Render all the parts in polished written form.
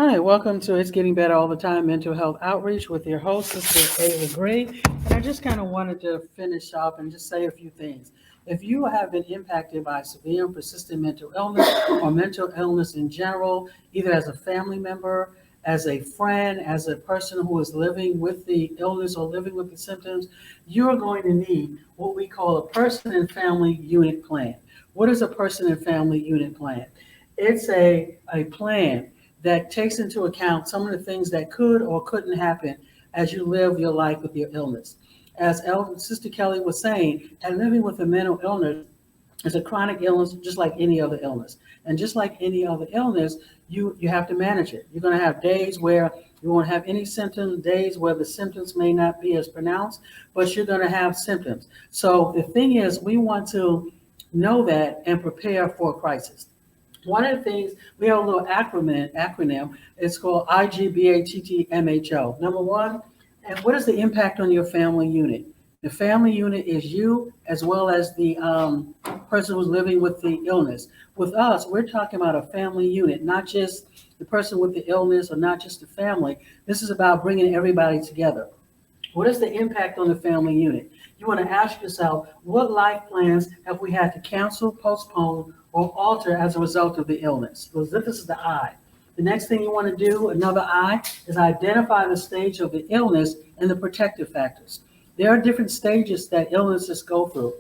Hi, welcome to It's Getting Better All the Time Mental Health Outreach with your host, Sister Ava Gray. And I just kind of wanted to finish up and just say a few things. If you have been impacted by severe and persistent mental illness or mental illness in general, either as a family member, as a friend, as a person who is living with the illness or living with the symptoms, you're going to need what we call a person and family unit plan. What is a person and family unit plan? It's a plan that takes into account some of the things that could or couldn't happen as you live your life with your illness. As Sister Kelly was saying, and living with a mental illness is a chronic illness just like any other illness. And just like any other illness, you have to manage it. You're going to have days where you won't have any symptoms, days where the symptoms may not be as pronounced, but you're going to have symptoms. So the thing is, we want to know that and prepare for a crisis. One of the things, we have a little acronym, it's called IGBATTMHO. Number one, and what is the impact on your family unit? The family unit is you as well as the person who's living with the illness. With us, we're talking about a family unit, not just the person with the illness or not just the family. This is about bringing everybody together. What is the impact on the family unit? You want to ask yourself, what life plans have we had to cancel, postpone, or alter as a result of the illness? So this is the I. The next thing you want to do, another I, is identify the stage of the illness and the protective factors. There are different stages that illnesses go through,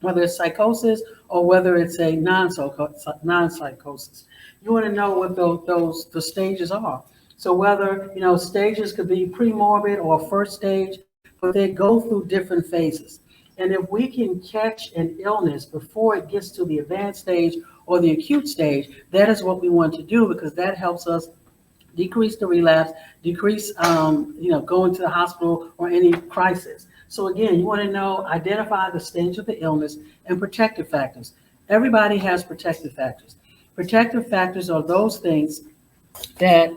whether it's psychosis or whether it's a non-psychosis. You want to know what the stages are. So whether, stages could be pre-morbid or first stage, but they go through different phases. And if we can catch an illness before it gets to the advanced stage or the acute stage, that is what we want to do because that helps us decrease the relapse, decrease, going to the hospital or any crisis. So again, you want to know, identify the stage of the illness and protective factors. Everybody has protective factors. Protective factors are those things that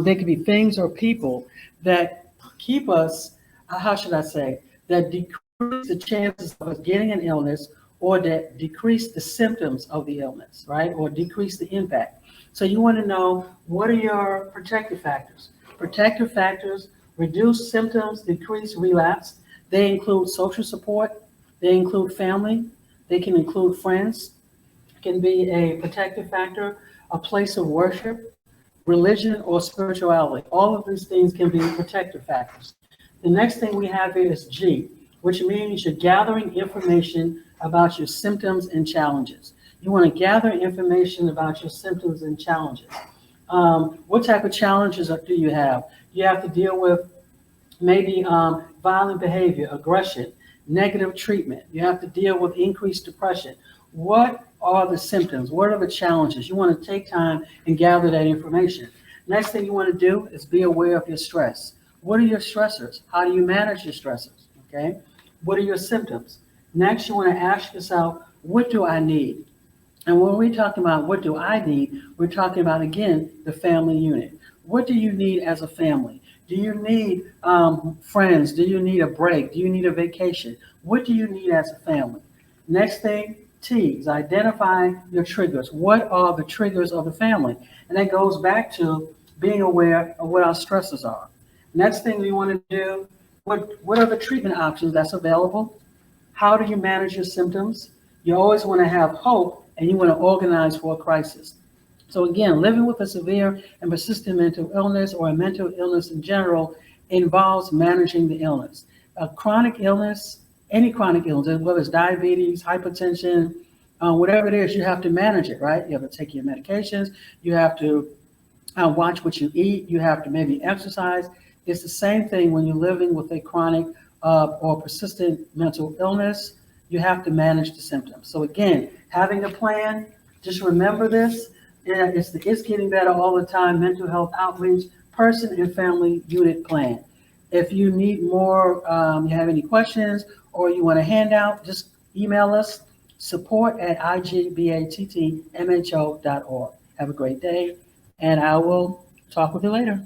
they could be things or people that keep us, how should I say, that decrease the chances of us getting an illness or that decrease the symptoms of the illness, right? Or decrease the impact. So you want to know, what are your protective factors? Protective factors reduce symptoms, decrease relapse. They include social support. They include family. They can include friends. It can be a protective factor, a place of worship, religion, or spirituality. All of these things can be protective factors. The next thing we have here is G, which means you're gathering information about your symptoms and challenges. You want to gather information about your symptoms and challenges. What type of challenges do you have? You have to deal with maybe violent behavior, aggression, negative treatment. You have to deal with increased depression. What are the symptoms? What are the challenges? You want to take time and gather that information. Next thing you want to do is be aware of your stress. What are your stressors? How do you manage your stressors? Okay. What are your symptoms? Next, you want to ask yourself, what do I need? And when we're talking about what do I need, we're talking about, again, the family unit. What do you need as a family? Do you need friends? Do you need a break? Do you need a vacation? What do you need as a family? Next thing, T, is identify your triggers. What are the triggers of the family? And that goes back to being aware of what our stresses are. Next thing we want to do, what are the treatment options that's available? How do you manage your symptoms? You always want to have hope and you want to organize for a crisis. So again, living with a severe and persistent mental illness or a mental illness in general involves managing the illness. A chronic illness, any chronic illness, whether it's diabetes, hypertension, whatever it is, you have to manage it, right? You have to take your medications. You have to watch what you eat. You have to maybe exercise. It's the same thing when you're living with a chronic or persistent mental illness. You have to manage the symptoms. So again, having a plan, just remember this. It's Getting Better All the Time Mental Health Outreach Person and Family Unit Plan. If you need more, you have any questions or you want a handout, just email us, support@igbattmho.org. Have a great day, and I will talk with you later.